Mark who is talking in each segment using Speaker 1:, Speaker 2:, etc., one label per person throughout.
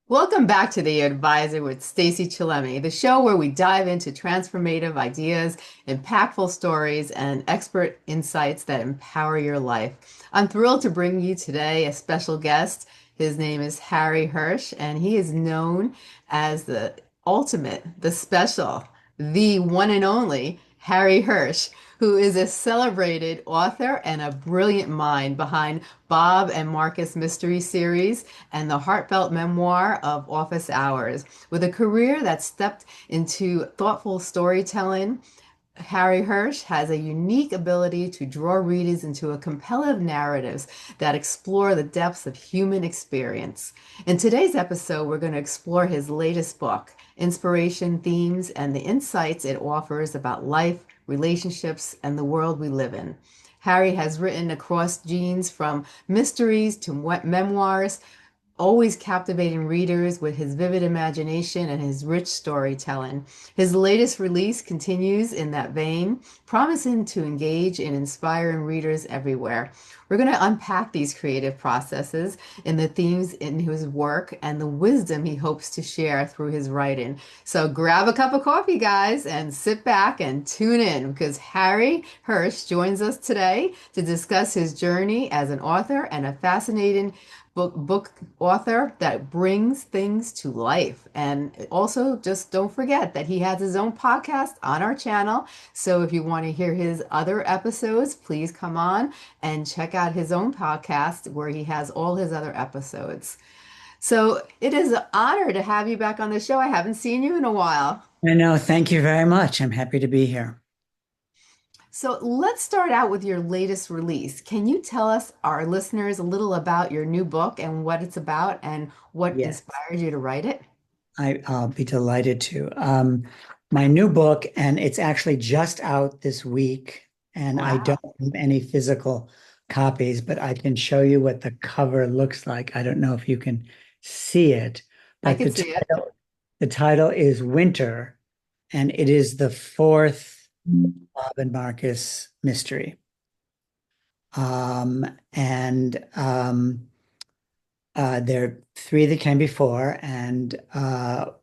Speaker 1: Welcome back to The Advisor with Stacey Chillemi, the show where we dive into transformative ideas, impactful stories, and expert insights that empower your life. I'm thrilled to bring you today a special guest. His name is Harry Hirsch, and he is known as the ultimate, the special, the one and only Harry Hirsch, who is a celebrated author and a brilliant mind behind Bob and Marcus Mystery Series and the heartfelt memoir of Office Hours. With a career that stepped into thoughtful storytelling, Harry Hirsch has a unique ability to draw readers into a compelling narratives that explore the depths of human experience. In today's episode, we're going to explore his latest book, inspiration, themes, and the insights it offers about life, relationships, and the world we live in. Harry has written across genes from mysteries to memoirs, always captivating readers with his vivid imagination and his rich storytelling. His latest release continues in that vein, promising to engage and inspiring readers everywhere. We're going to unpack these creative processes and the themes in his work and the wisdom he hopes to share through his writing. So grab a cup of coffee, guys, and sit back and tune in because Harry Hirsch joins us today to discuss his journey as an author and a fascinating book author that brings things to life. And also, just don't forget that he has his own podcast on our channel. So if you want to hear his other episodes, please come on and check out his own podcast where he has all his other episodes. So it is an honor to have you back on the show. I haven't seen you in a while.
Speaker 2: I know. Thank you very much. I'm happy to be here.
Speaker 1: So let's start out with your latest release. Can you tell us, our listeners, a little about your new book and what it's about and what
Speaker 2: Yes,
Speaker 1: inspired you to write it?
Speaker 2: I'll be delighted to. My new book, and it's actually just out this week, and I don't
Speaker 1: Wow,
Speaker 2: have any physical copies, but I can show you what the cover looks like. I don't know if you can see it,
Speaker 1: I
Speaker 2: but
Speaker 1: can see it.
Speaker 2: the title is Winter, and it is the fourth Bob and Marcus mystery. And There are three that came before, and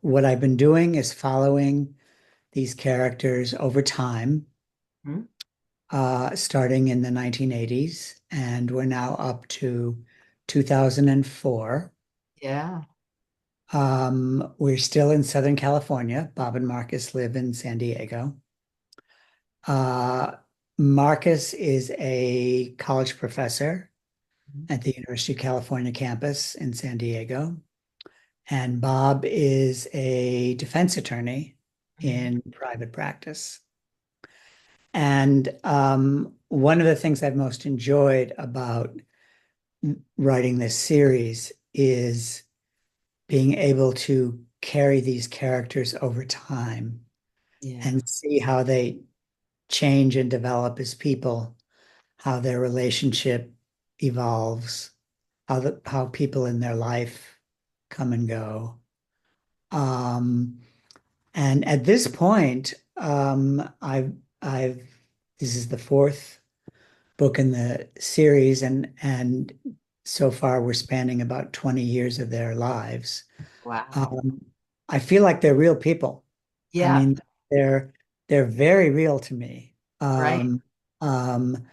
Speaker 2: what I've been doing is following these characters over time,
Speaker 1: Hmm?
Speaker 2: starting in the 1980s, and we're now up to 2004.
Speaker 1: Yeah.
Speaker 2: We're still in Southern California. Bob and Marcus live in San Diego. Uh, Marcus is a college professor at the University of California campus in San Diego. And Bob is a defense attorney
Speaker 1: Mhm.
Speaker 2: in private practice. And one of the things I've most enjoyed about writing this series is being able to carry these characters over time
Speaker 1: Yeah.
Speaker 2: and see how they change and develop as people, how their relationship evolves, how people in their life come and go. Um, And at this point, I've this is the fourth book in the series, and so far we're spanning about 20 years of their lives.
Speaker 1: Wow.
Speaker 2: Um, I feel like they're real people. I
Speaker 1: Yeah.
Speaker 2: mean, they're they're very real to me.
Speaker 1: Right.
Speaker 2: Um,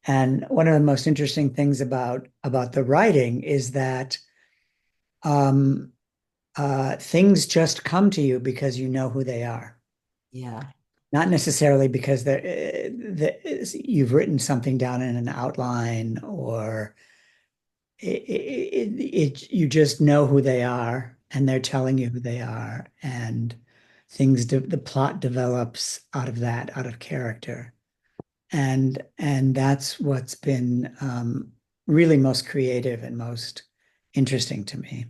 Speaker 2: and one of the most interesting things about the writing is that um, things just come to you because you know who they are.
Speaker 1: Yeah.
Speaker 2: Not necessarily because you've written something down in an outline or you just know who they are and they're telling you who they are and the plot develops out of that, out of character. And that's what's been really most creative and most interesting to me.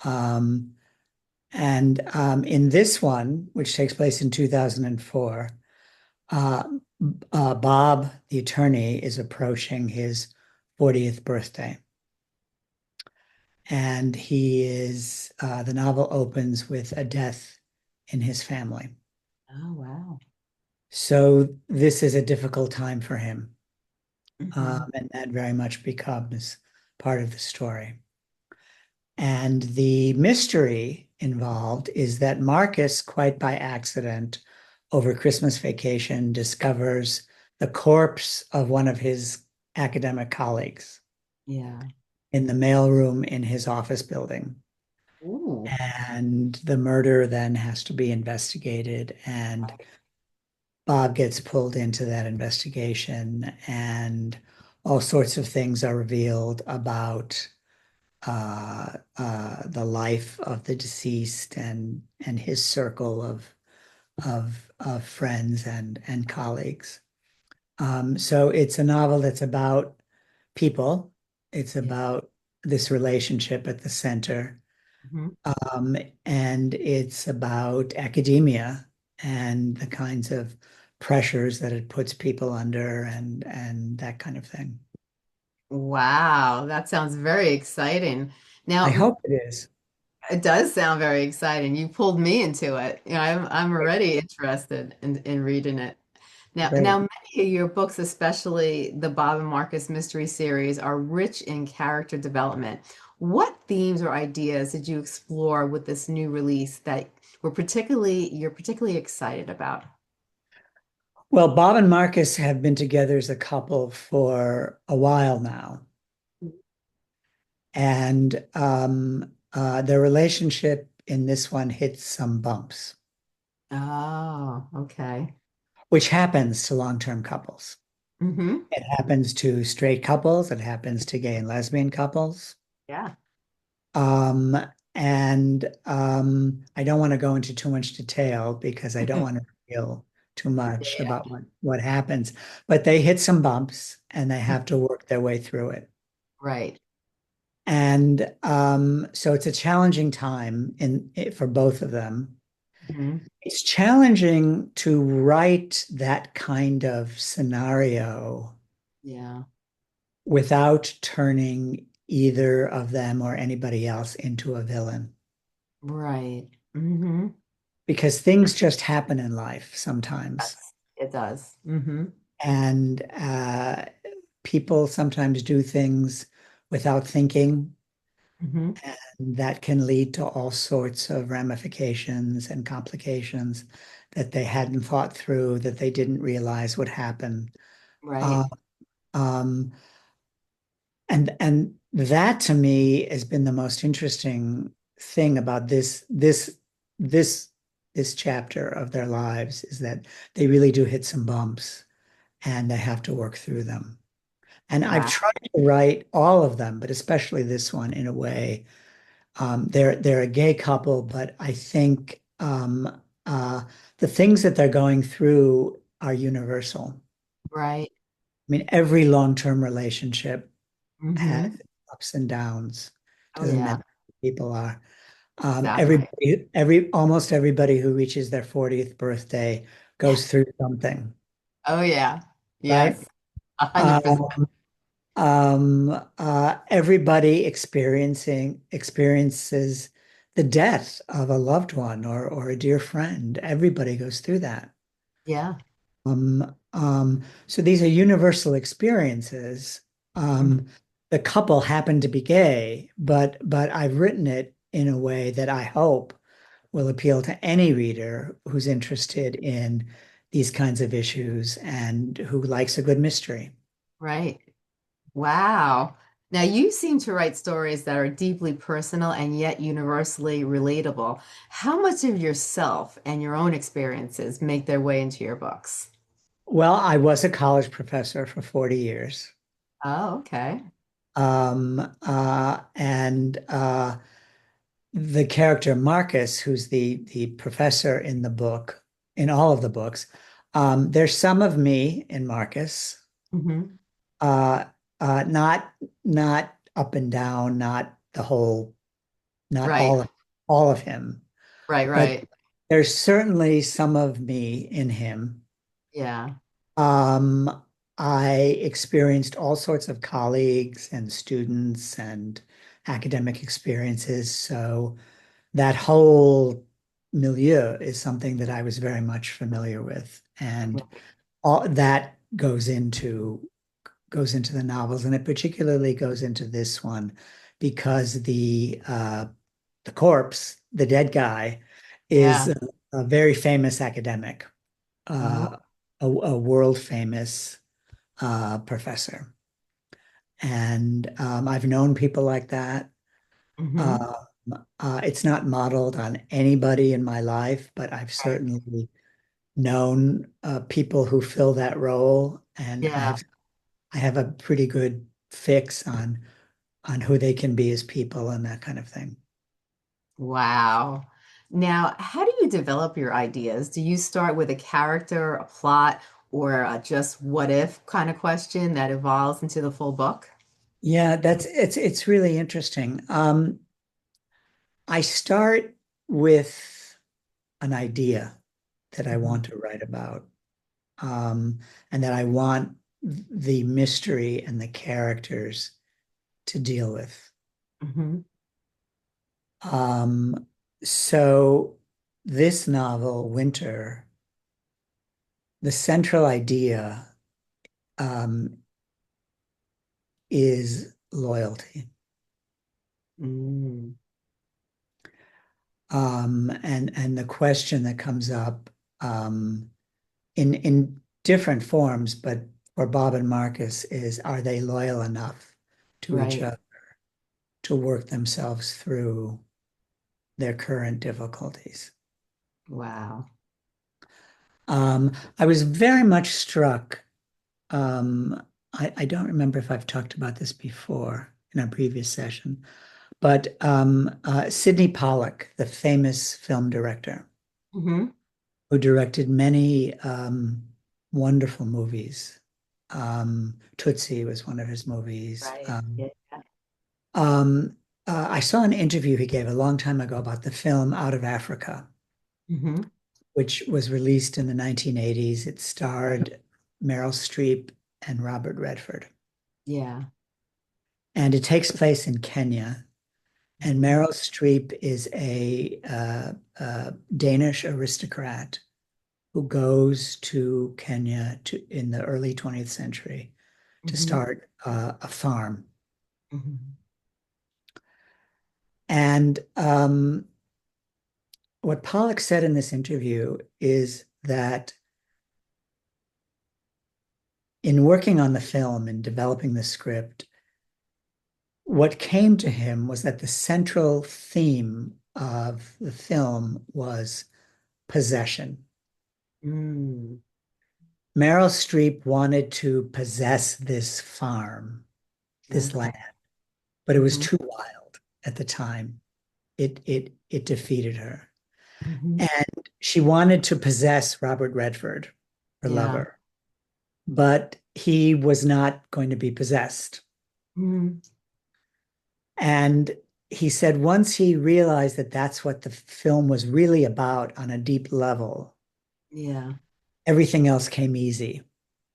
Speaker 2: Um, and in this one, which takes place in 2004, Uh, Bob, the attorney, is approaching his 40th birthday. And the novel opens with a death in his family.
Speaker 1: Oh, wow.
Speaker 2: So this is a difficult time for him.
Speaker 1: Hmm.
Speaker 2: And that very much becomes part of the story. And the mystery involved is that Marcus, quite by accident, over Christmas vacation, discovers the corpse of one of his academic colleagues
Speaker 1: Yeah.
Speaker 2: in the mailroom in his office building.
Speaker 1: Ooh.
Speaker 2: And the murder then has to be investigated, and Bob gets pulled into that investigation, and all sorts of things are revealed about the life of the deceased and his circle of friends and colleagues. So it's a novel that's about people. It's
Speaker 1: Yeah.
Speaker 2: about this relationship at the center.
Speaker 1: Mhm.
Speaker 2: Um, and it's about academia and the kinds of pressures that it puts people under and that kind of thing.
Speaker 1: Wow, that sounds very exciting.
Speaker 2: I
Speaker 1: Now,
Speaker 2: hope it is.
Speaker 1: it does sound very exciting. You pulled me into it. I'm already interested in reading it. Now,
Speaker 2: Great.
Speaker 1: many of your books, especially the Bob and Marcus mystery series, are rich in character development. What themes or ideas did you explore with this new release that you're particularly excited about?
Speaker 2: Well, Bob and Marcus have been together as a couple for a while now. And their relationship in this one hits some bumps,
Speaker 1: Oh, okay.
Speaker 2: which happens to long-term couples.
Speaker 1: Mm-hmm.
Speaker 2: It happens to straight couples, it happens to gay and lesbian couples.
Speaker 1: Yeah.
Speaker 2: Um, and I don't want to go into too much detail because I don't want to reveal too much
Speaker 1: Yeah.
Speaker 2: about what happens. But they hit some bumps and they have to work their way through it.
Speaker 1: Right.
Speaker 2: And so it's a challenging time for both of them.
Speaker 1: Hmm.
Speaker 2: It's challenging to write that kind of scenario
Speaker 1: Yeah.
Speaker 2: without turning either of them or anybody else into a villain.
Speaker 1: Right. Hmm.
Speaker 2: Because things just happen in life sometimes.
Speaker 1: Yes, it does. Hmm.
Speaker 2: And people sometimes do things without thinking,
Speaker 1: Hmm.
Speaker 2: and that can lead to all sorts of ramifications and complications that they hadn't thought through, that they didn't realize would happen. Uh,
Speaker 1: Right.
Speaker 2: um, and that to me has been the most interesting thing about this this chapter of their lives is that they really do hit some bumps and they have to work through them. And I've
Speaker 1: Wow.
Speaker 2: tried to write all of them, but especially this one in a way. They're a gay couple, but I think the things that they're going through are universal.
Speaker 1: Right.
Speaker 2: I mean, every long-term relationship has
Speaker 1: Hmm.
Speaker 2: ups and downs.
Speaker 1: Oh,
Speaker 2: Doesn't matter
Speaker 1: yeah.
Speaker 2: who people are.
Speaker 1: Exactly.
Speaker 2: Almost everybody who reaches their 40th birthday goes through something,
Speaker 1: Oh, yeah.
Speaker 2: right?
Speaker 1: Yes. 100%.
Speaker 2: Um, Everybody experiences the death of a loved one or a dear friend. Everybody goes through that.
Speaker 1: Yeah.
Speaker 2: So these are universal experiences.
Speaker 1: Mhm.
Speaker 2: Um, the couple happened to be gay, but I've written it in a way that I hope will appeal to any reader who's interested in these kinds of issues and who likes a good mystery.
Speaker 1: Right. Wow. Now, you seem to write stories that are deeply personal and yet universally relatable. How much of yourself and your own experiences make their way into your books?
Speaker 2: Well, I was a college professor for 40 years.
Speaker 1: Oh, okay.
Speaker 2: And the character Marcus, who's the professor in the book, in all of the books, there's some of me in Marcus,
Speaker 1: Hmm.
Speaker 2: uh, not up and down, not the whole, not
Speaker 1: Right.
Speaker 2: all of him,
Speaker 1: Right.
Speaker 2: but
Speaker 1: Right.
Speaker 2: there's certainly some of me in him.
Speaker 1: Yeah.
Speaker 2: Um, I experienced all sorts of colleagues and students and academic experiences. So that whole milieu is something that I was very much familiar with. And all that goes into the novels, and it particularly goes into this one because the corpse, the dead guy, is
Speaker 1: Yeah.
Speaker 2: a very famous academic,
Speaker 1: Oh.
Speaker 2: uh, a world famous professor. And I've known people like that.
Speaker 1: Hmm.
Speaker 2: Um, it's not modeled on anybody in my life, but I've
Speaker 1: Right.
Speaker 2: certainly known people who fill that role, and
Speaker 1: Yeah.
Speaker 2: I have a pretty good fix on who they can be as people and that kind of thing.
Speaker 1: Wow. Now, how do you develop your ideas? Do you start with a character, a plot, or a just what if kind of question that evolves into the full book?
Speaker 2: Yeah, it's really interesting. I start with an idea that I
Speaker 1: Hmm.
Speaker 2: want to write about, and that I want the mystery and the characters to deal with.
Speaker 1: Hmm.
Speaker 2: Um, so this novel, Winter, the central idea um, is loyalty.
Speaker 1: Mm.
Speaker 2: And the question that comes up in different forms, but for Bob and Marcus is, are they loyal enough to each
Speaker 1: Right.
Speaker 2: other to work themselves through their current difficulties?
Speaker 1: Wow.
Speaker 2: I was very much struck. Um, I don't remember if I've talked about this before in a previous session, but Sidney Pollack, the famous film director,
Speaker 1: Hmm.
Speaker 2: who directed many wonderful movies. Tootsie was one of his movies.
Speaker 1: Right. Yeah.
Speaker 2: Um, I saw an interview he gave a long time ago about the film Out of Africa,
Speaker 1: Hmm.
Speaker 2: which was released in the 1980s. It starred Meryl Streep and Robert Redford.
Speaker 1: Yeah.
Speaker 2: And it takes place in Kenya. And
Speaker 1: Hmm.
Speaker 2: Meryl Streep is a Danish aristocrat who goes to Kenya in the early 20th century to
Speaker 1: Hmm.
Speaker 2: start a farm.
Speaker 1: Hmm.
Speaker 2: And what Pollock said in this interview is that in working on the film and developing the script, what came to him was that the central theme of the film was possession.
Speaker 1: Mm.
Speaker 2: Meryl Streep wanted to possess this farm, this
Speaker 1: Okay.
Speaker 2: land, but it was
Speaker 1: Hmm.
Speaker 2: too wild at the time. It defeated her.
Speaker 1: Hmm.
Speaker 2: And she wanted to possess Robert Redford, her
Speaker 1: Yeah.
Speaker 2: lover, but he was not going to be possessed.
Speaker 1: Hmm.
Speaker 2: And he said once he realized that that's what the film was really about on a deep level,
Speaker 1: Yeah.
Speaker 2: everything else came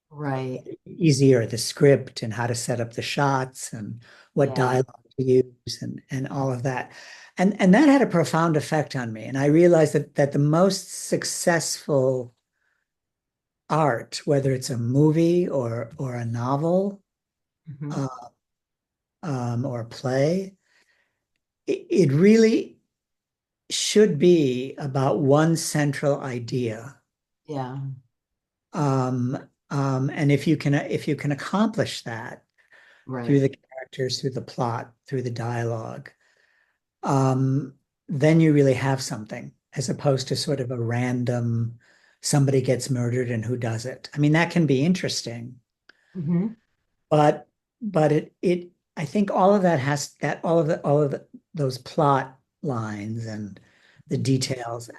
Speaker 1: Right.
Speaker 2: easier, the script and how to set up the shots and what
Speaker 1: Yeah.
Speaker 2: dialogue to use and all of that. And that had a profound effect on me. And I realized that the most successful art, whether it's a movie or a novel
Speaker 1: Hmm.
Speaker 2: uh, or a play, it really should be about one central idea.
Speaker 1: Yeah.
Speaker 2: Um, and if you can accomplish that through
Speaker 1: Right.
Speaker 2: the characters, through the plot, through the dialogue, um, then you really have something, as opposed to sort of a random somebody gets murdered and who does it. I mean, that can be interesting,
Speaker 1: Hmm.
Speaker 2: but it I think all of that has that all of those plot lines and the details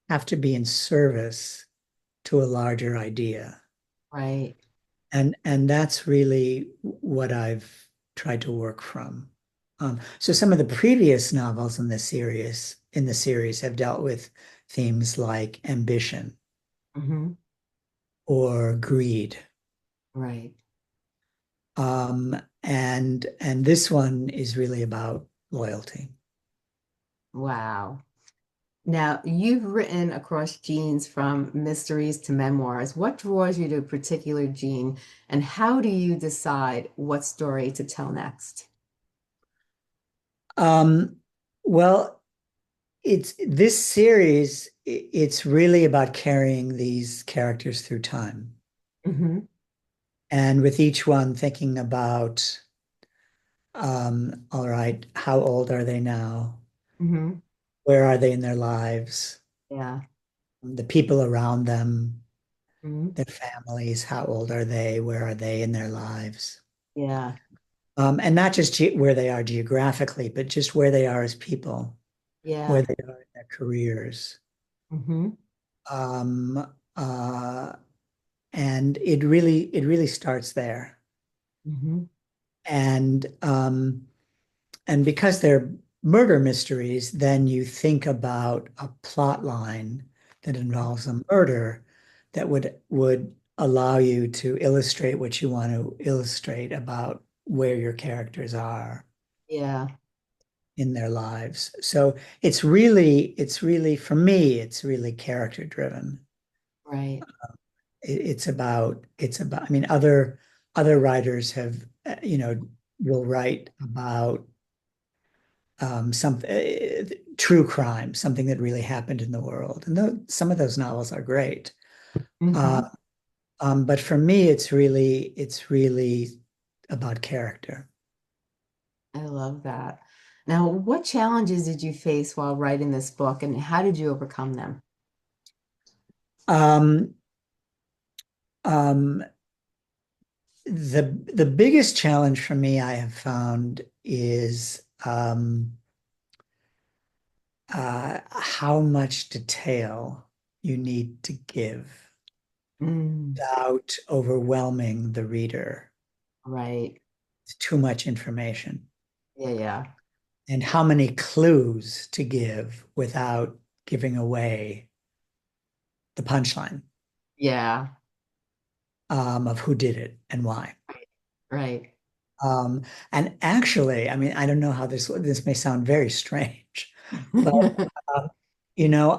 Speaker 2: have to be in service to a larger idea.
Speaker 1: Right.
Speaker 2: And that's really what I've tried to work from. So some of the previous novels in the series have dealt with themes like ambition
Speaker 1: Hmm.
Speaker 2: or greed.
Speaker 1: Right.
Speaker 2: And this one is really about loyalty.
Speaker 1: Wow. Now, you've written across genes from mysteries to memoirs. What draws you to a particular gene, and how do you decide what story to tell next?
Speaker 2: Um, well, it's this series, it's really about carrying these characters through time.
Speaker 1: Hmm.
Speaker 2: And with each one thinking about, all right, how old are they now?
Speaker 1: Hmm.
Speaker 2: Where are they in their lives?
Speaker 1: Yeah.
Speaker 2: The people around them,
Speaker 1: Hmm.
Speaker 2: their families, how old are they? Where are they in their lives?
Speaker 1: Yeah.
Speaker 2: And not just where they are geographically, but just where they are as people, where
Speaker 1: Yeah.
Speaker 2: they are in their careers.
Speaker 1: Hmm.
Speaker 2: Um, uh, and it really starts there.
Speaker 1: Hmm.
Speaker 2: And and because they're murder mysteries, then you think about a plot line that involves a murder that would allow you to illustrate what you want to illustrate about where your characters are
Speaker 1: Yeah.
Speaker 2: in their lives. So it's really for me, it's really character driven.
Speaker 1: Right.
Speaker 2: It's about, I mean, other writers have, will write about some true crime, something that really happened in the world. And some of those novels are great. Uh,
Speaker 1: Hmm.
Speaker 2: but for me, it's really about character.
Speaker 1: I love that. Now, what challenges did you face while writing this book, and how did you overcome them?
Speaker 2: Um, um, the biggest challenge for me I have found is how much detail you need to give
Speaker 1: Mm,
Speaker 2: without overwhelming the reader.
Speaker 1: right.
Speaker 2: It's too much information.
Speaker 1: Yeah, yeah.
Speaker 2: And how many clues to give without giving away the punchline
Speaker 1: Yeah.
Speaker 2: of who did it and why.
Speaker 1: Right.
Speaker 2: Um, and actually, I mean, I don't know how this may sound very strange, but uh,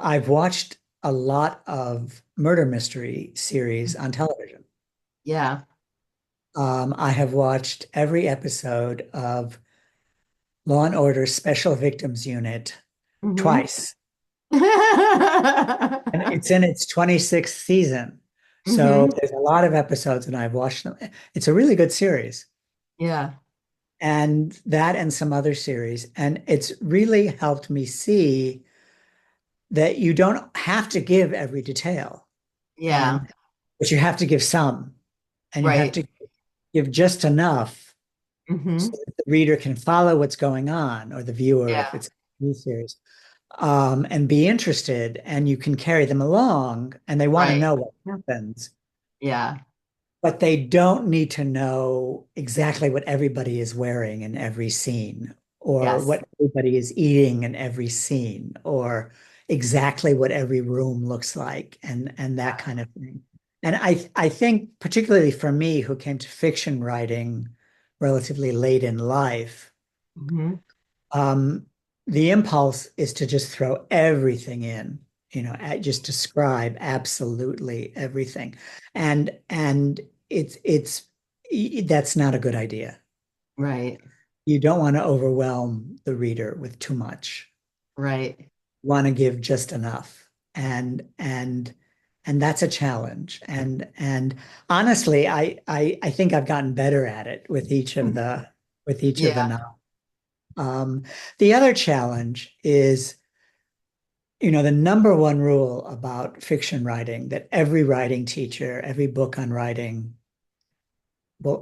Speaker 2: I've watched a lot of murder mystery series on television.
Speaker 1: Yeah.
Speaker 2: I have watched every episode of Law and Order Special Victims Unit
Speaker 1: Hmm.
Speaker 2: twice. And it's in its 26th season. So
Speaker 1: Hmm.
Speaker 2: there's a lot of episodes and I've watched them. It's a really good series.
Speaker 1: Yeah.
Speaker 2: And that and some other series. And it's really helped me see that you don't have to give every detail.
Speaker 1: Yeah.
Speaker 2: And but you have to give some. And you have
Speaker 1: Right.
Speaker 2: to give just enough so
Speaker 1: Hmm.
Speaker 2: that the reader can follow what's going on, or the viewer if
Speaker 1: Yeah.
Speaker 2: it's a new series. And be interested, and you can carry them along, and they want to
Speaker 1: Right.
Speaker 2: know what happens,
Speaker 1: Yeah.
Speaker 2: but they don't need to know exactly what everybody is wearing in every scene, or
Speaker 1: Yes.
Speaker 2: what everybody is eating in every scene, or exactly what every room looks like, and that kind of thing. And I think particularly for me, who came to fiction writing relatively late in life,
Speaker 1: Hmm.
Speaker 2: um, the impulse is to just throw everything in, just describe absolutely everything. And it's that's not a good idea.
Speaker 1: Right.
Speaker 2: You don't want to overwhelm the reader with too much.
Speaker 1: Right.
Speaker 2: You want to give just enough. And that's a challenge. And honestly, I think I've gotten better at it with each of the
Speaker 1: Yeah.
Speaker 2: novels. Um, the other challenge is, the number one rule about fiction writing that every writing teacher, every book on writing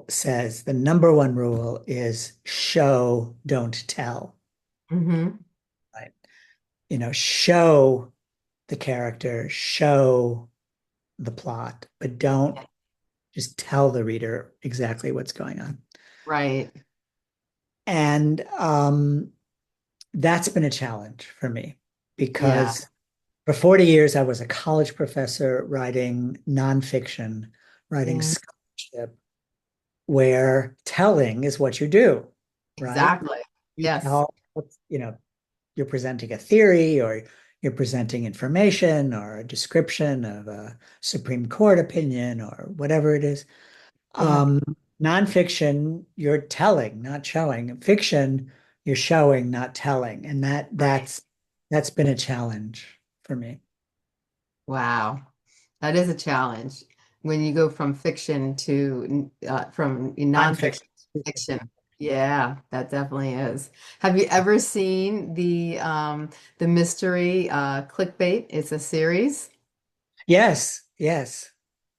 Speaker 2: says, the number one rule is show, don't tell,
Speaker 1: Hmm.
Speaker 2: right? Show the character, show the plot, but don't just tell the reader exactly what's going on.
Speaker 1: Right.
Speaker 2: And that's been a challenge for me
Speaker 1: Yeah.
Speaker 2: because for 40 years, I was a college professor writing nonfiction, writing
Speaker 1: Yeah.
Speaker 2: scholarship, where telling is what you do, right?
Speaker 1: Exactly.
Speaker 2: You
Speaker 1: Yes.
Speaker 2: tell, you're presenting a theory, or you're presenting information or a description of a Supreme Court opinion or whatever it is.
Speaker 1: Yeah.
Speaker 2: Um, Nonfiction, you're telling, not showing. Fiction, you're showing, not telling. And
Speaker 1: Right.
Speaker 2: that's been a challenge for me.
Speaker 1: Wow. That is a challenge when you go from fiction to from nonfiction
Speaker 2: Nonfiction.
Speaker 1: to fiction. Yeah, that definitely is. Have you ever seen the mystery Clickbait? It's a series.
Speaker 2: Yes, yes.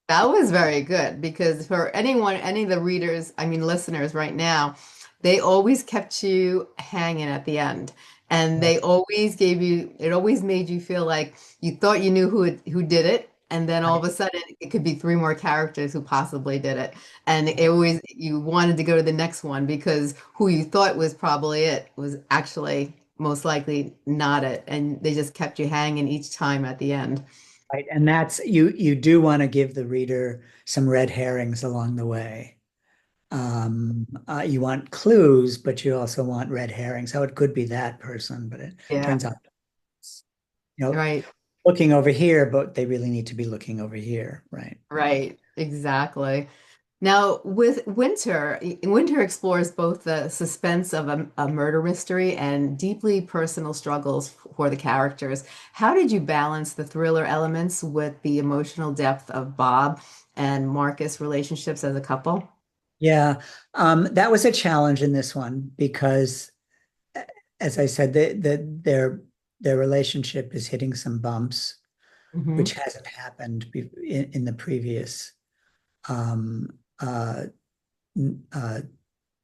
Speaker 1: That was very good because for anyone, any of the readers, I mean listeners right now, they always kept you hanging at the end. And they always gave you, it always made you feel like you thought you knew who did it. And then all of
Speaker 2: Right.
Speaker 1: a sudden it could be three more characters who possibly did it. And it always, you wanted to go to the next one because who you thought was probably it was actually most likely not it. And they just kept you hanging each time at the end.
Speaker 2: Right. And that's you do want to give the reader some red herrings along the way. You want clues, but you also want red herrings. How it could be that person, but it
Speaker 1: Yeah,
Speaker 2: turns out, you know,
Speaker 1: right.
Speaker 2: looking over here, but they really need to be looking over here, right?
Speaker 1: Right, exactly. Now, with Winter explores both the suspense of a murder mystery and deeply personal struggles for the characters. How did you balance the thriller elements with the emotional depth of Bob and Marcus' relationships as a couple?
Speaker 2: Yeah, that was a challenge in this one because, as I said, their relationship is hitting some bumps, which
Speaker 1: Hmm.
Speaker 2: hasn't happened in the previous um, uh, uh,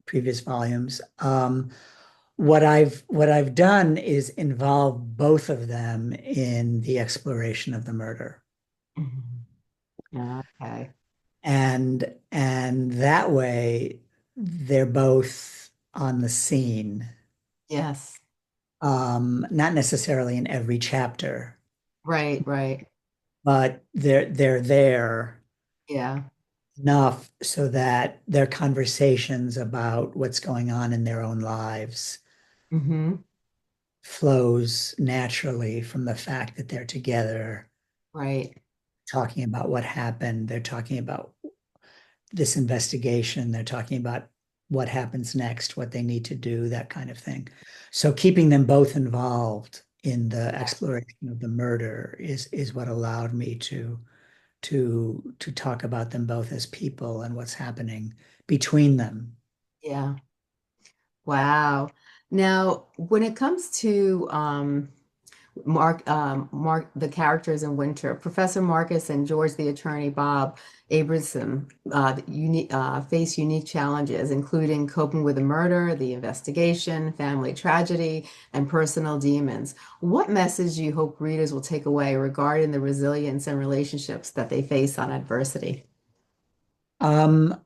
Speaker 2: previous volumes. What I've done is involve both of them in the exploration of the murder.
Speaker 1: Okay.
Speaker 2: And that way they're both on the scene.
Speaker 1: Yes.
Speaker 2: Not necessarily in every chapter,
Speaker 1: Right, right.
Speaker 2: but they're there
Speaker 1: Yeah.
Speaker 2: enough so that their conversations about what's going on in their own lives
Speaker 1: Hmm.
Speaker 2: flows naturally from the fact that they're together
Speaker 1: Right.
Speaker 2: talking about what happened. They're talking about this investigation. They're talking about what happens next, what they need to do, that kind of thing. So keeping them both involved in the
Speaker 1: Yeah.
Speaker 2: exploration of the murder is what allowed me to talk about them both as people and what's happening between them.
Speaker 1: Yeah. Wow. Now, when it comes to Mark, the characters in Winter, Professor Marcus and George the attorney Bob Abramson, face unique challenges, including coping with a murder, the investigation, family tragedy, and personal demons. What message do you hope readers will take away regarding the resilience and relationships that they face on adversity?
Speaker 2: Um,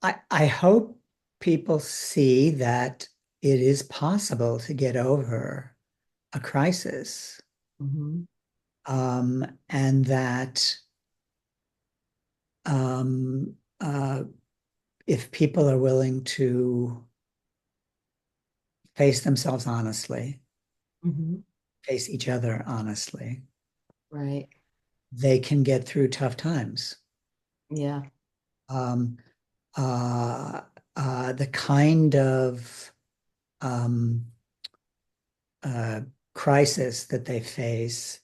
Speaker 2: I hope people see that it is possible to get over a crisis,
Speaker 1: Hmm.
Speaker 2: and that um, if people are willing to face themselves honestly,
Speaker 1: Hmm.
Speaker 2: face each other honestly,
Speaker 1: Right.
Speaker 2: they can get through tough times.
Speaker 1: Yeah.
Speaker 2: Um, the kind of um, uh, crisis that they face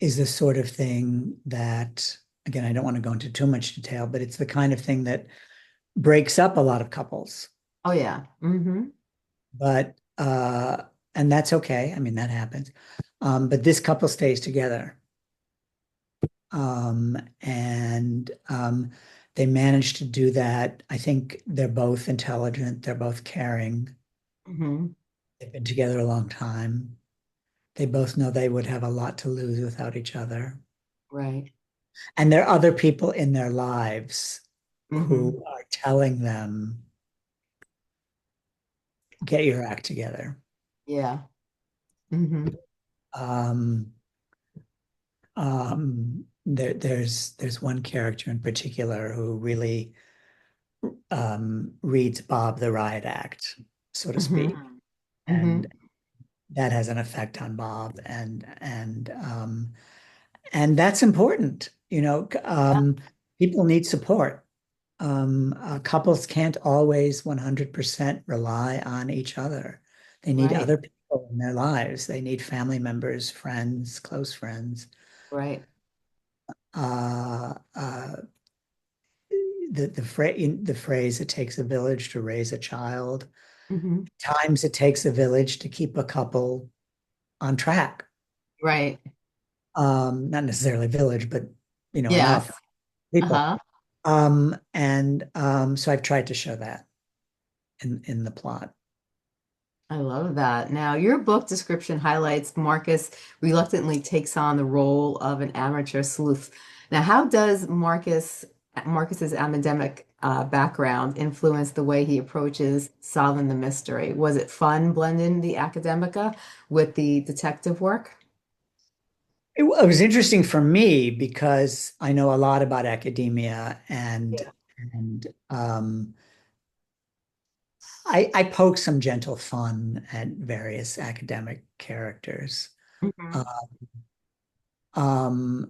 Speaker 2: is the sort of thing that, again, I don't want to go into too much detail, but it's the kind of thing that breaks up a lot of couples.
Speaker 1: Oh, yeah. Hmm.
Speaker 2: But and that's okay. I mean, that happens. But this couple stays together. And they managed to do that. I think they're both intelligent, they're both caring.
Speaker 1: Hmm.
Speaker 2: They've been together a long time. They both know they would have a lot to lose without each other.
Speaker 1: Right.
Speaker 2: And there are other people in their lives
Speaker 1: Hmm.
Speaker 2: who are telling them, get your act together.
Speaker 1: Yeah. Hmm.
Speaker 2: Um, there's one character in particular who really reads Bob the riot act, so to
Speaker 1: Hmm.
Speaker 2: speak,
Speaker 1: Hmm.
Speaker 2: and that has an effect on Bob, and that's important. People need support. Couples can't always 100% rely on each other. They need
Speaker 1: Right.
Speaker 2: other people in their lives. They need family members, friends, close friends.
Speaker 1: Right.
Speaker 2: Uh, uh, the phrase "it takes a village to raise a child."
Speaker 1: Hmm.
Speaker 2: Times it takes a village to keep a couple on track.
Speaker 1: Right.
Speaker 2: Not necessarily a village, but
Speaker 1: Yes.
Speaker 2: enough people.
Speaker 1: Uh-huh.
Speaker 2: So I've tried to show that in the plot.
Speaker 1: I love that. Now, your book description highlights Marcus reluctantly takes on the role of an amateur sleuth. Now, how does Marcus's academic background influence the way he approaches solving the mystery? Was it fun blending the academica with the detective work?
Speaker 2: It was interesting for me because I know a lot about academia
Speaker 1: Yeah.
Speaker 2: and I poke some gentle fun at various academic characters. Uh,
Speaker 1: Hmm.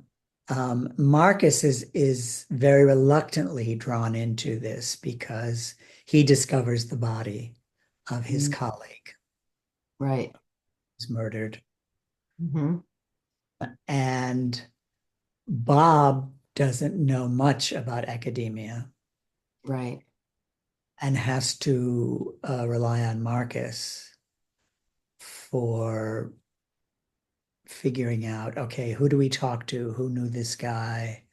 Speaker 2: um, Marcus is very reluctantly drawn into this because he discovers the body of his colleague
Speaker 1: Right.
Speaker 2: who's murdered,
Speaker 1: Hmm.
Speaker 2: and Bob doesn't know much about academia
Speaker 1: Right.
Speaker 2: and has to rely on Marcus for figuring out, okay, who do we talk to? Who knew this guy?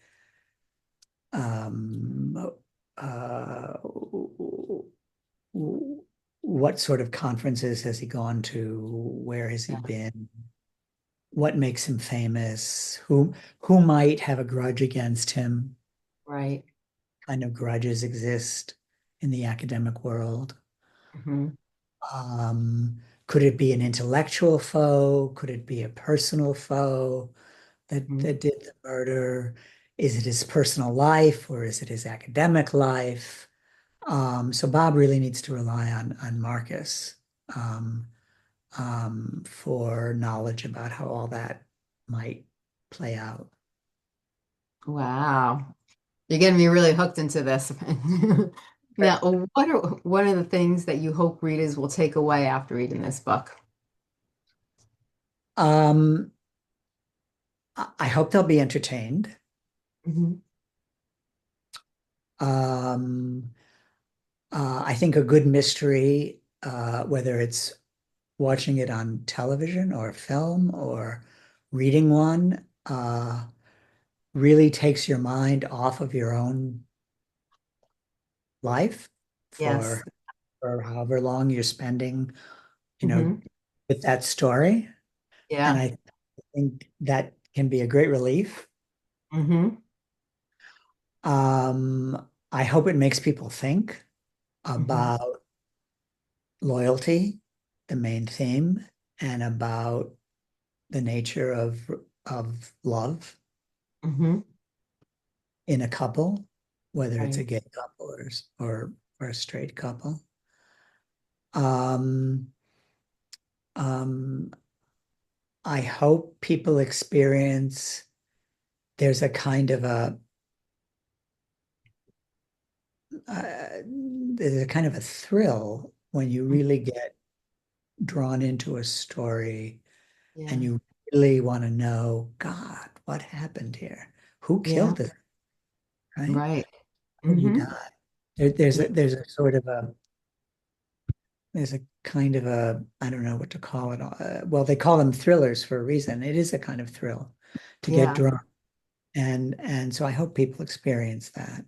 Speaker 2: Um, uh, what sort of conferences has he gone to? Where has he
Speaker 1: Yeah.
Speaker 2: been? What makes him famous? Who might have a grudge against him?
Speaker 1: Right.
Speaker 2: Kind of grudges exist in the academic world.
Speaker 1: Hmm.
Speaker 2: Could it be an intellectual foe? Could it be a personal foe
Speaker 1: Hmm.
Speaker 2: that did the murder? Is it his personal life or is it his academic life? So Bob really needs to rely on Marcus um, for knowledge about how all that might play out.
Speaker 1: Wow. You're getting me really hooked into this. Now, what are one of the things that you hope readers will take away after reading this book?
Speaker 2: Um, I hope they'll be entertained.
Speaker 1: Hmm.
Speaker 2: Um, I think a good mystery, whether it's watching it on television or film or reading one, really takes your mind off of your own life
Speaker 1: Yes.
Speaker 2: for however long you're spending, you know,
Speaker 1: Hmm.
Speaker 2: with that story. And
Speaker 1: Yeah.
Speaker 2: I think that can be a great relief.
Speaker 1: Hmm.
Speaker 2: I hope it makes people think
Speaker 1: Hmm.
Speaker 2: about loyalty, the main theme, and about the nature of love
Speaker 1: Hmm.
Speaker 2: in a couple, whether it's a
Speaker 1: Right.
Speaker 2: gay couple or a straight couple. Um, um, I hope people experience there's a kind of there's a kind of a thrill when you really get drawn into a story and
Speaker 1: Yeah.
Speaker 2: you really want to know, God, what happened here? Who
Speaker 1: Yeah.
Speaker 2: killed this, right?
Speaker 1: Right.
Speaker 2: How did he
Speaker 1: Hmm.
Speaker 2: die? There's
Speaker 1: Yeah.
Speaker 2: a sort of there's a kind of I don't know what to call it. Well, they call them thrillers for a reason. It is a kind of thrill to get
Speaker 1: Yeah.
Speaker 2: drawn, and so I hope people experience that.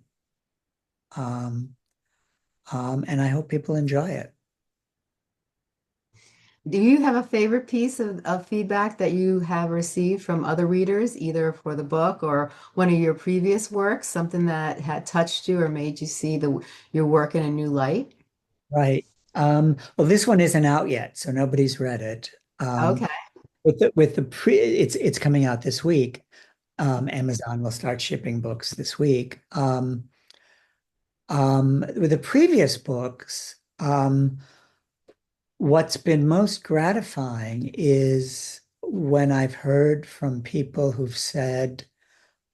Speaker 2: Um, and I hope people enjoy it.
Speaker 1: Do you have a favorite piece of feedback that you have received from other readers, either for the book or one of your previous works, something that had touched you or made you see your work in a new light?
Speaker 2: Right. Well, this one isn't out yet, so nobody's read it.
Speaker 1: Okay.
Speaker 2: With the it's coming out this week. Amazon will start shipping books this week. With the previous books, what's been most gratifying is when I've heard from people who've said,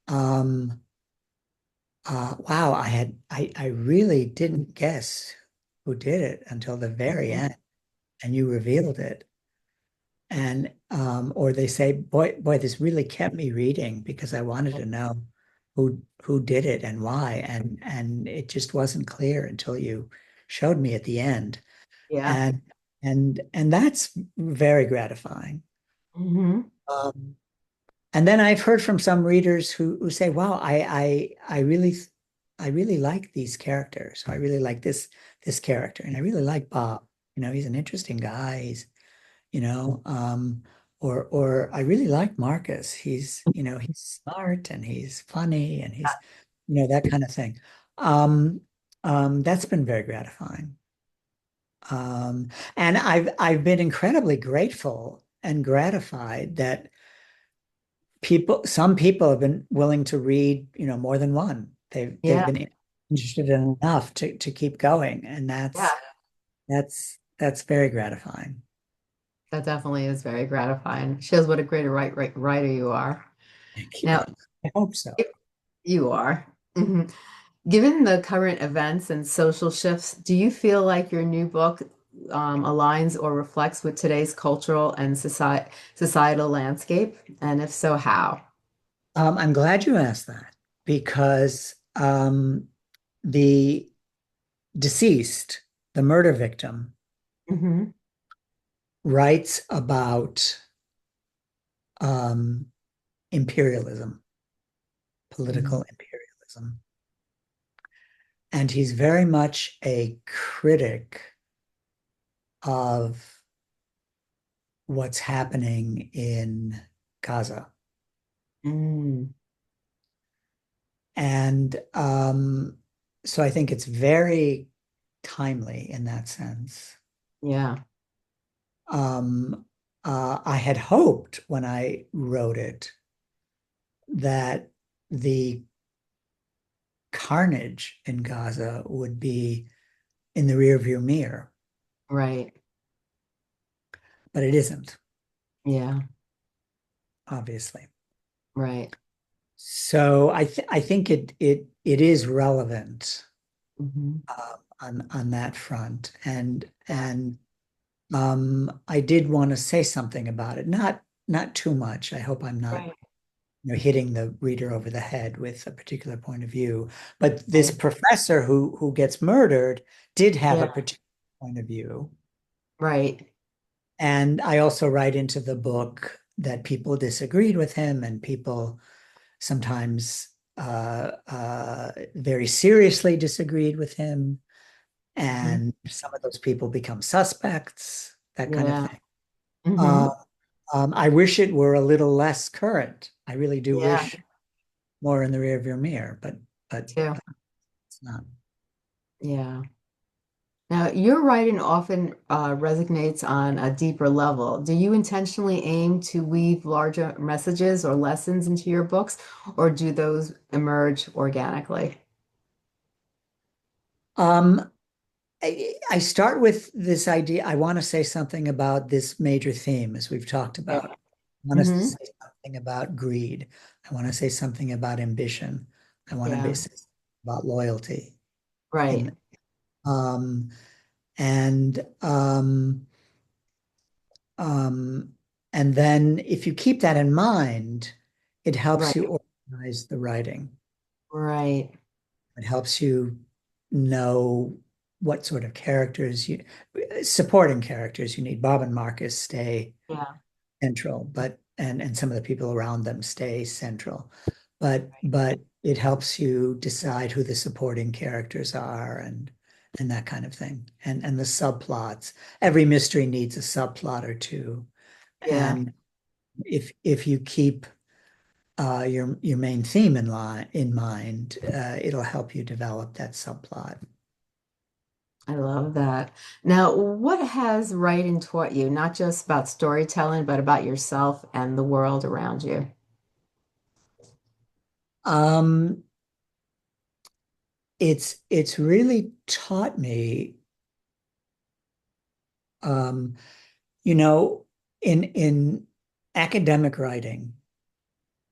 Speaker 2: um, wow, I really didn't guess who did it until the very
Speaker 1: Mhm.
Speaker 2: end, and you revealed it. And or they say, boy, this really kept me reading because I wanted to know who did it and why. And it just wasn't clear until you showed me at the end.
Speaker 1: Yeah.
Speaker 2: And and that's very gratifying.
Speaker 1: Hmm.
Speaker 2: Um, and then I've heard from some readers who say, wow, I really like these characters. I really like this character. And I really like Bob. You know, he's an interesting guy. He's you know, or I really like Marcus. He's smart and he's funny and he's, that kind of thing. Um, that's been very gratifying. And I've been incredibly grateful and gratified that some people have been willing to read, more than one. They've
Speaker 1: Yeah.
Speaker 2: been interested in enough to keep going, and
Speaker 1: Yeah.
Speaker 2: that's very gratifying.
Speaker 1: That definitely is very gratifying. Shows what a great writer you are.
Speaker 2: Thank
Speaker 1: Now,
Speaker 2: you. I hope so.
Speaker 1: you are. Hmm. Given the current events and social shifts, do you feel like your new book aligns or reflects with today's cultural and societal landscape? And if so, how?
Speaker 2: I'm glad you asked that because the deceased, the murder victim,
Speaker 1: Hmm.
Speaker 2: writes about um, imperialism,
Speaker 1: Hmm.
Speaker 2: political imperialism. And he's very much a critic of what's happening in Gaza.
Speaker 1: Mm,
Speaker 2: And so I think it's very timely in that sense.
Speaker 1: yeah,
Speaker 2: I had hoped when I wrote it that the carnage in Gaza would be in the rearview mirror,
Speaker 1: right.
Speaker 2: but it isn't,
Speaker 1: Yeah,
Speaker 2: obviously.
Speaker 1: right.
Speaker 2: So I think it is relevant
Speaker 1: Hmm.
Speaker 2: on that front,
Speaker 1: Yeah,
Speaker 2: and I did want to say something about it, not too much. I hope I'm not
Speaker 1: right,
Speaker 2: hitting the reader over the head with a particular point of view. But this
Speaker 1: right.
Speaker 2: professor who gets murdered did have a
Speaker 1: Yeah,
Speaker 2: particular point of view.
Speaker 1: right.
Speaker 2: And I also write into the book that people disagreed with him and people sometimes very seriously disagreed with him.
Speaker 1: Hmm.
Speaker 2: And some of those people become suspects, that kind of
Speaker 1: Yeah.
Speaker 2: thing.
Speaker 1: Hmm.
Speaker 2: Uh, I wish it were a little less current. I really do
Speaker 1: Yeah,
Speaker 2: wish more in the rearview mirror,
Speaker 1: me
Speaker 2: but
Speaker 1: too.
Speaker 2: it's not.
Speaker 1: Yeah. Now, your writing often resonates on a deeper level. Do you intentionally aim to weave larger messages or lessons into your books, or do those emerge organically?
Speaker 2: Um, I start with this idea. I want to say something about this major theme, as we've talked
Speaker 1: Yeah.
Speaker 2: about. I want to
Speaker 1: Hmm.
Speaker 2: say something about greed. I want to say something about ambition. I want to
Speaker 1: Yeah.
Speaker 2: say about loyalty.
Speaker 1: Right.
Speaker 2: In and um, and then if you keep that in mind, it helps
Speaker 1: Right.
Speaker 2: you organize the writing.
Speaker 1: Right.
Speaker 2: It helps you know what sort of characters supporting characters you need. Bob and Marcus stay
Speaker 1: Yeah.
Speaker 2: central, but and some of the people around them stay central. But it helps you decide who the supporting characters are and that kind of thing. And the subplots. Every mystery needs a subplot or two.
Speaker 1: Yeah.
Speaker 2: And if you keep your main theme in mind, it'll help you develop that subplot.
Speaker 1: I love that. Now, what has writing taught you, not just about storytelling, but about yourself and the world around you?
Speaker 2: Um, it's really taught me, um, you know, in academic writing,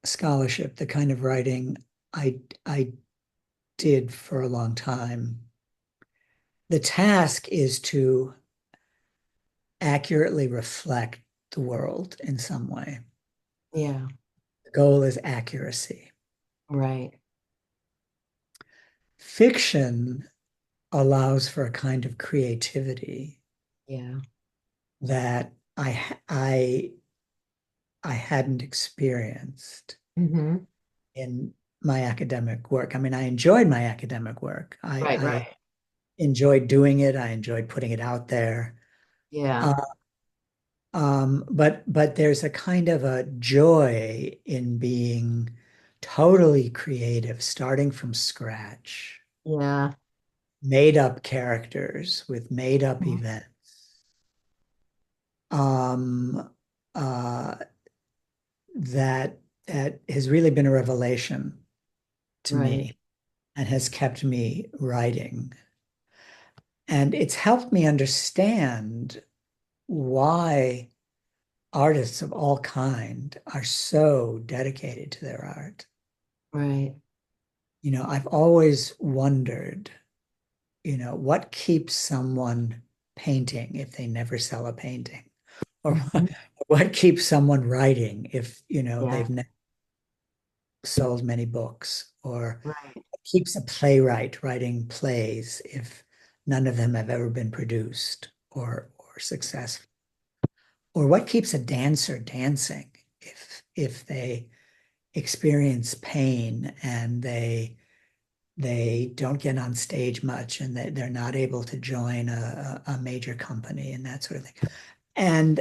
Speaker 2: scholarship, the kind of writing I I did for a long time. The task is to accurately reflect the world in some way.
Speaker 1: Yeah.
Speaker 2: The goal is accuracy.
Speaker 1: Right.
Speaker 2: Fiction allows for a kind of creativity
Speaker 1: Yeah.
Speaker 2: that I hadn't experienced
Speaker 1: Hmm.
Speaker 2: in my academic work. I mean, I enjoyed my academic work.
Speaker 1: Right.
Speaker 2: I
Speaker 1: Right.
Speaker 2: enjoyed doing it. I enjoyed putting it out there.
Speaker 1: Yeah.
Speaker 2: Uh, but there's a kind of a joy in being totally creative, starting from scratch,
Speaker 1: Yeah.
Speaker 2: made up characters with made up
Speaker 1: Mhm.
Speaker 2: events. Um, uh, that that has really been a revelation to
Speaker 1: Right.
Speaker 2: me and has kept me writing. And it's helped me understand why artists of all kind are so dedicated to their art.
Speaker 1: Right.
Speaker 2: I've always wondered, what keeps someone painting if they never sell a painting? Or
Speaker 1: Hmm.
Speaker 2: what keeps someone writing if,
Speaker 1: Yeah.
Speaker 2: they've never sold many books? Or
Speaker 1: Right.
Speaker 2: what keeps a playwright writing plays if none of them have ever been produced or successful? Or what keeps a dancer dancing if they experience pain and they don't get on stage much and they're not able to join a major company and that sort of thing. And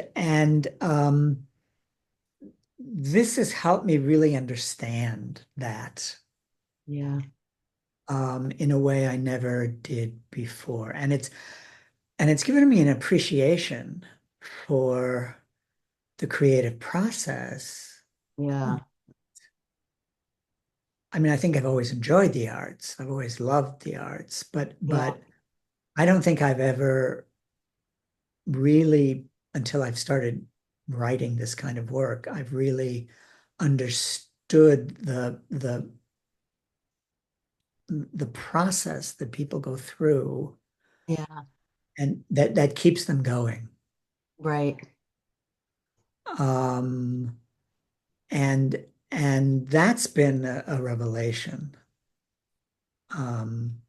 Speaker 2: this has helped me really understand that
Speaker 1: Yeah.
Speaker 2: in a way I never did before. And it's given me an appreciation for the creative process.
Speaker 1: Yeah.
Speaker 2: I mean, I think I've always enjoyed the arts. I've always loved the arts, but
Speaker 1: Yeah.
Speaker 2: but I don't think I've ever really, until I've started writing this kind of work, I've really understood the process that people go through
Speaker 1: Yeah.
Speaker 2: and that keeps them going.
Speaker 1: Right.
Speaker 2: Um, and and that's been a revelation. Um,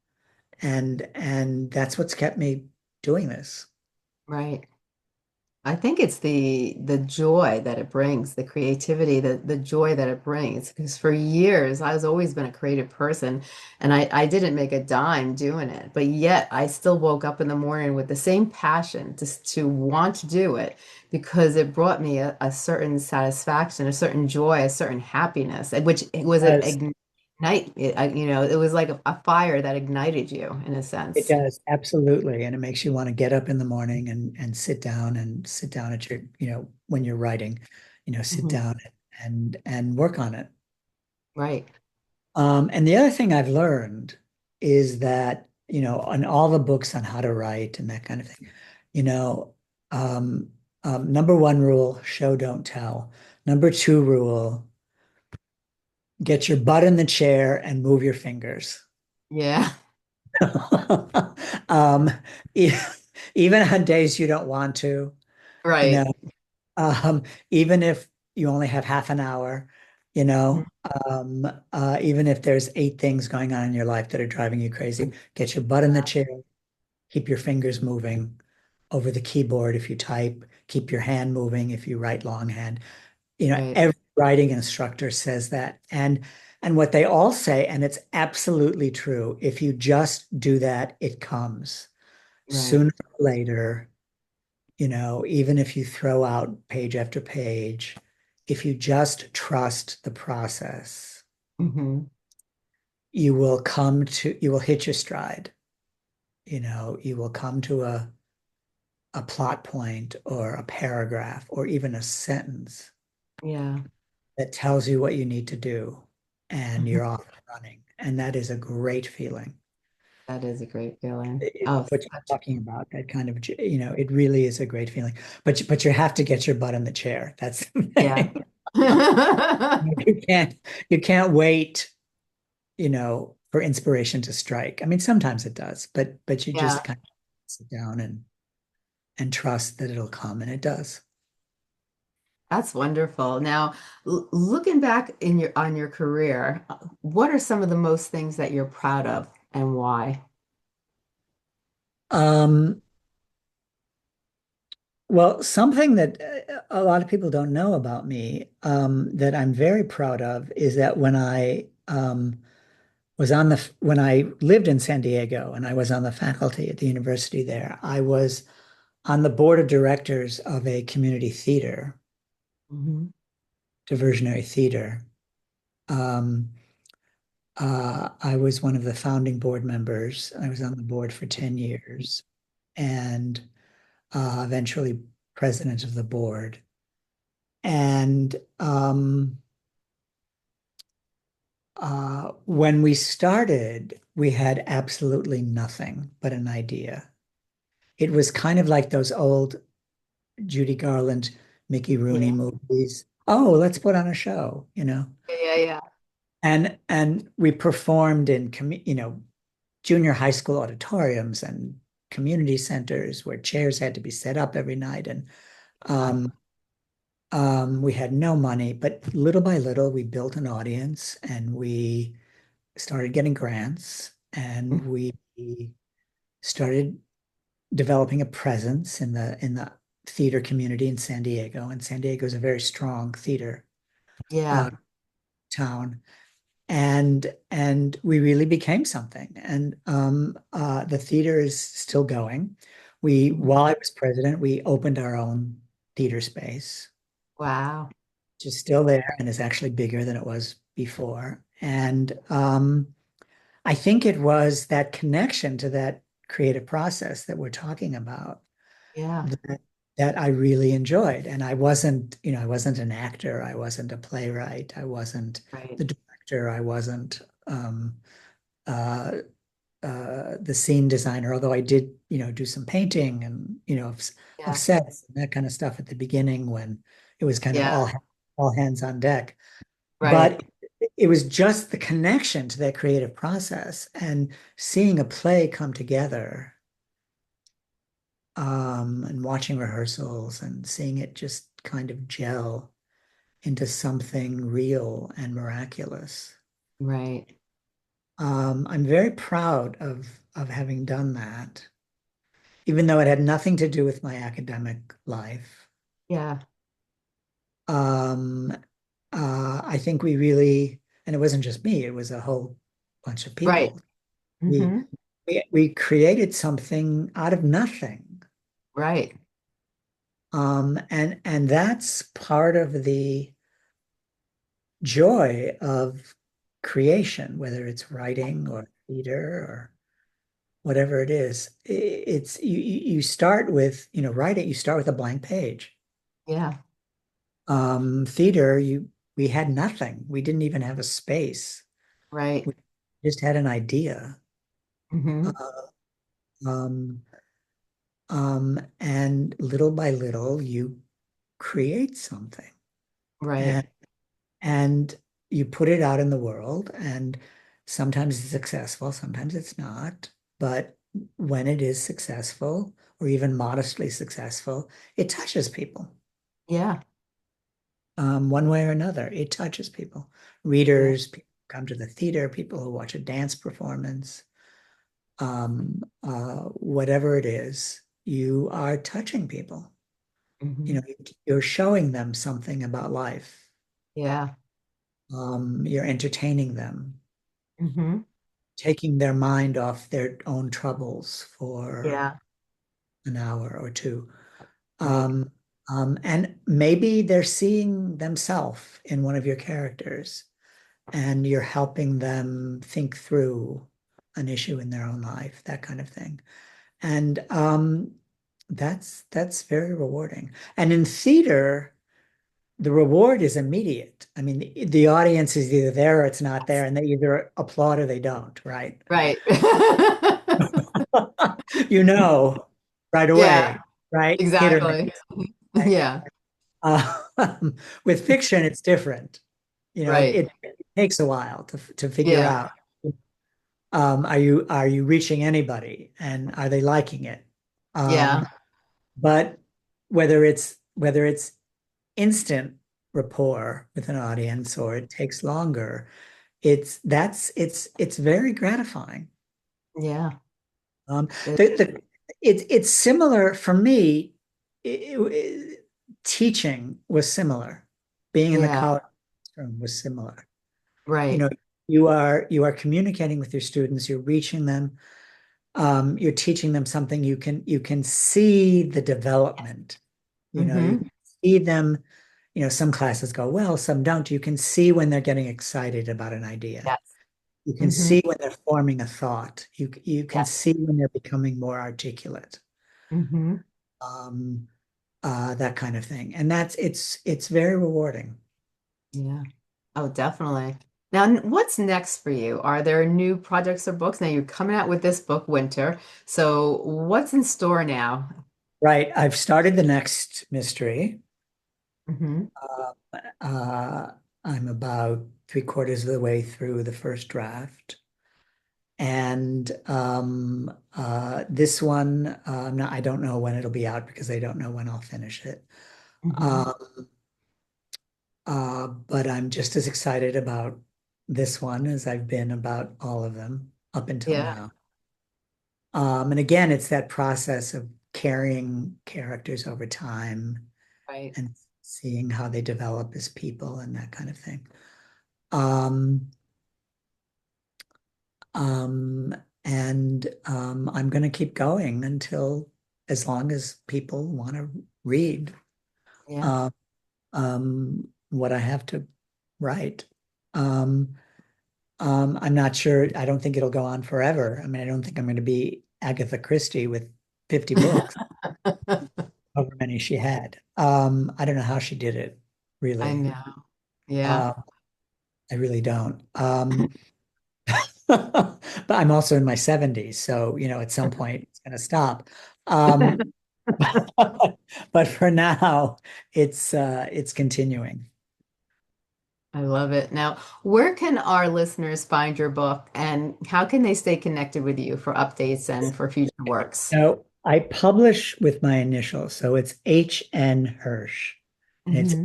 Speaker 2: and that's what's kept me doing this.
Speaker 1: Right. I think it's the joy that it brings, the creativity, the joy that it brings. Because for years, I was always been a creative person, and I didn't make a dime doing it, but yet I still woke up in the morning with the same passion to want to do it because it brought me a certain satisfaction, a certain joy, a certain happiness, and which it was an
Speaker 2: Does
Speaker 1: ignite. It was like a fire that ignited you in a
Speaker 2: It
Speaker 1: sense.
Speaker 2: does, absolutely. And it makes you want to get up in the morning and sit down at your, when you're writing, sit
Speaker 1: Mhm.
Speaker 2: down and work on it.
Speaker 1: Right.
Speaker 2: And the other thing I've learned is that, on all the books on how to write and that kind of thing, you know, um, number one rule, show, don't tell. Number two rule, get your butt in the chair and move your fingers.
Speaker 1: Yeah.
Speaker 2: Um, e- even on days you don't want to, you know,
Speaker 1: Right.
Speaker 2: um, even if you only have half an hour,
Speaker 1: Mhm.
Speaker 2: even if there's eight things going on in your life that are driving you crazy, get your butt in the chair, keep your fingers moving over the keyboard if you type, keep your hand moving if you write longhand.
Speaker 1: Right.
Speaker 2: Every writing instructor says that. And what they all say, and it's absolutely true, if you just do that, it comes.
Speaker 1: Right.
Speaker 2: Sooner or later, even if you throw out page after page, if you just trust the process,
Speaker 1: Hmm.
Speaker 2: you will hit your stride. You will come to a plot point or a paragraph or even a sentence
Speaker 1: Yeah.
Speaker 2: that tells you what you need to do, and
Speaker 1: Mhm.
Speaker 2: you're off and running. And that is a great feeling.
Speaker 1: That is a great feeling.
Speaker 2: It's
Speaker 1: Oh,
Speaker 2: what you're
Speaker 1: such.
Speaker 2: talking about, that kind of, it really is a great feeling. But you have to get your butt in the chair. That's the
Speaker 1: Yeah.
Speaker 2: thing. You can't you can't wait, you know, for inspiration to strike. I mean, sometimes it does, but you
Speaker 1: Yeah,
Speaker 2: just kind of sit down and trust that it'll come, and it does.
Speaker 1: that's wonderful. Now, looking back in your on your career, what are some of the most things that you're proud of and why?
Speaker 2: Um, well, something that a lot of people don't know about me, that I'm very proud of is that when I when I lived in San Diego and I was on the faculty at the university there, I was on the board of directors of a community theater,
Speaker 1: Hmm.
Speaker 2: diversionary theater. Um, I was one of the founding board members. I was on the board for 10 years and eventually president of the board. And when we started, we had absolutely nothing but an idea. It was kind of like those old Judy Garland, Mickey Rooney
Speaker 1: Yeah,
Speaker 2: movies. Oh, let's put on a show, you know.
Speaker 1: yeah, yeah,
Speaker 2: And we performed in junior high school auditoriums and community centers where chairs had to be set up every night. And
Speaker 1: yeah.
Speaker 2: um, we had no money, but little by little, we built an audience and we started getting grants and we started developing a presence in the theater community in San Diego. And San Diego is a very strong theater uh,
Speaker 1: Yeah.
Speaker 2: town. And we really became something. And the theater is still going. We,
Speaker 1: Mhm.
Speaker 2: while I was president, we opened our own theater space,
Speaker 1: Wow.
Speaker 2: which is still there and is actually bigger than it was before. And I think it was that connection to that creative process that we're talking about
Speaker 1: Yeah.
Speaker 2: that, that I really enjoyed. And I wasn't, I wasn't an actor, I wasn't a playwright, I wasn't
Speaker 1: Right.
Speaker 2: the director, I wasn't uh, the scene designer, although I did, do some painting and, of
Speaker 1: Yeah.
Speaker 2: sets and that kind of stuff at the beginning when it was kind of
Speaker 1: Yeah.
Speaker 2: all hands on deck.
Speaker 1: Right.
Speaker 2: But it was just the connection to that creative process and seeing a play come together, and watching rehearsals and seeing it just kind of gel into something real and miraculous.
Speaker 1: Right.
Speaker 2: I'm very proud of having done that, even though it had nothing to do with my academic life.
Speaker 1: Yeah.
Speaker 2: Um, I think we really, and it wasn't just me, it was a whole bunch of
Speaker 1: Right.
Speaker 2: people. We
Speaker 1: Hmm.
Speaker 2: we created something out of nothing.
Speaker 1: Right.
Speaker 2: And that's part of the joy of creation, whether it's writing or theater or whatever it is. It's you start with, writing, you start with a blank page.
Speaker 1: Yeah.
Speaker 2: Theater, we had nothing. We didn't even have a space.
Speaker 1: Right.
Speaker 2: We just had an idea.
Speaker 1: Hmm.
Speaker 2: Uh, um, and little by little, you create something.
Speaker 1: Right.
Speaker 2: And and you put it out in the world, and sometimes it's successful, sometimes it's not. But when it is successful, or even modestly successful, it touches people.
Speaker 1: Yeah.
Speaker 2: One way or another. It touches people.
Speaker 1: Yeah.
Speaker 2: Readers, people who come to the theater, people who watch a dance performance, whatever it is, you are touching people.
Speaker 1: Hmm.
Speaker 2: You're showing them something about life.
Speaker 1: Yeah.
Speaker 2: You're entertaining them,
Speaker 1: Hmm.
Speaker 2: taking their mind off their own troubles for
Speaker 1: Yeah.
Speaker 2: an hour or two.
Speaker 1: Right.
Speaker 2: Um, and maybe they're seeing themselves in one of your characters, and you're helping them think through an issue in their own life, that kind of thing. And that's very rewarding. And in theater, the reward is immediate. I mean, the audience is either there or it's not there, and they either applaud or they don't, right?
Speaker 1: Right.
Speaker 2: You know right
Speaker 1: Yeah.
Speaker 2: away, right? Hit or
Speaker 1: Exactly.
Speaker 2: miss, right?
Speaker 1: Yeah.
Speaker 2: With fiction, it's different.
Speaker 1: Right.
Speaker 2: It takes a while to figure
Speaker 1: Yeah.
Speaker 2: out. Are you reaching anybody and are they liking it?
Speaker 1: Yeah.
Speaker 2: But whether it's instant rapport with an audience or it takes longer, it's very gratifying.
Speaker 1: Yeah.
Speaker 2: Um,
Speaker 1: It-
Speaker 2: it's similar for me. Teaching was similar. Being in the
Speaker 1: yeah.
Speaker 2: college room was similar. You
Speaker 1: Right.
Speaker 2: know, you are communicating with your students, you're reaching them, you're teaching them something. You can see the development. You
Speaker 1: Mm-hmm.
Speaker 2: can see them. Some classes go well, some don't. You can see when they're getting excited about an idea.
Speaker 1: Yes.
Speaker 2: You can
Speaker 1: Mm-hmm.
Speaker 2: see when they're forming a thought. You can
Speaker 1: Yes.
Speaker 2: see when they're becoming more articulate.
Speaker 1: Mm-hmm.
Speaker 2: Um, that kind of thing. And it's very rewarding.
Speaker 1: Yeah. Oh, definitely. Now, what's next for you? Are there new projects or books? Now you're coming out with this book, Winter. So what's in store now?
Speaker 2: Right. I've started the next mystery.
Speaker 1: Mm-hmm.
Speaker 2: Uh, I'm about three-quarters of the way through the first draft. And this one, I don't know when it'll be out because I don't know when I'll finish it.
Speaker 1: Mm-hmm.
Speaker 2: Um, but I'm just as excited about this one as I've been about all of them up until
Speaker 1: Yeah.
Speaker 2: now. And again, it's that process of carrying characters over time
Speaker 1: Right.
Speaker 2: and seeing how they develop as people and that kind of thing. Um, um, and I'm going to keep going until as long as people want to read
Speaker 1: Yeah.
Speaker 2: uh, what I have to write. Um, I'm not sure. I don't think it'll go on forever. I mean, I don't think I'm going to be Agatha Christie with 50 books, however many she had. I don't know how she did it,
Speaker 1: I
Speaker 2: really.
Speaker 1: know. Yeah.
Speaker 2: Uh, I really don't. But I'm also in my 70s, so at some point it's going to stop. Um, but for now, it's continuing.
Speaker 1: I love it. Now, where can our listeners find your book and how can they stay connected with you for updates and for future works?
Speaker 2: So I publish with my initials, so it's H.N. Hirsch, and it's
Speaker 1: Hmm.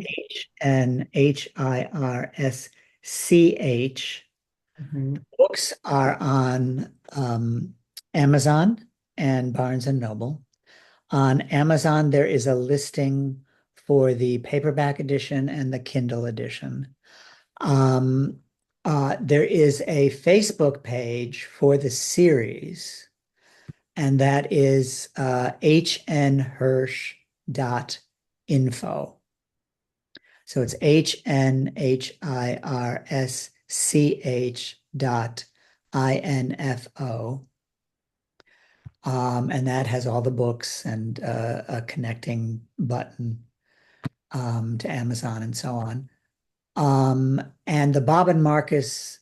Speaker 2: HNHIRSCH.
Speaker 1: Hmm.
Speaker 2: Books are on Amazon and Barnes and Noble. On Amazon, there is a listing for the paperback edition and the Kindle edition. Um, there is a Facebook page for the series, and that is hnhirsch.info. So it's HNHIRSCH dot INFO. And that has all the books and a connecting button to Amazon and so on. And the Bob and Marcus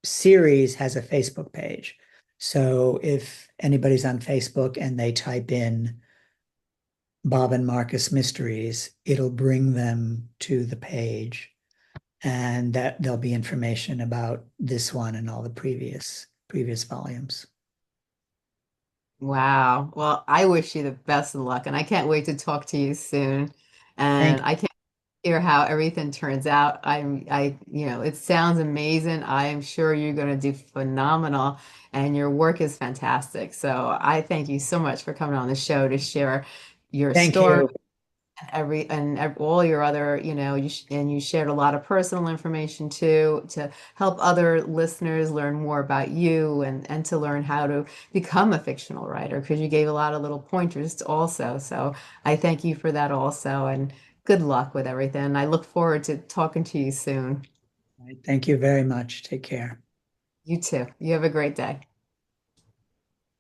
Speaker 2: series has a Facebook page. So if anybody's on Facebook and they type in Bob and Marcus Mysteries, it'll bring them to the page, and that there'll be information about this one and all the previous volumes.
Speaker 1: Wow. Well, I wish you the best of luck and I can't wait to talk to you soon.
Speaker 2: Thank
Speaker 1: And I can't hear how everything turns out. It sounds amazing. I am sure you're going to do phenomenal and your work is fantastic. So I thank you so much for coming on the show to share your
Speaker 2: thank
Speaker 1: story
Speaker 2: you.
Speaker 1: all your other, and you shared a lot of personal information too to help other listeners learn more about you and to learn how to become a fictional writer because you gave a lot of little pointers also. So I thank you for that also, and good luck with everything. I look forward to talking to you soon.
Speaker 2: Thank you very much. Take care.
Speaker 1: You too. You have a great day.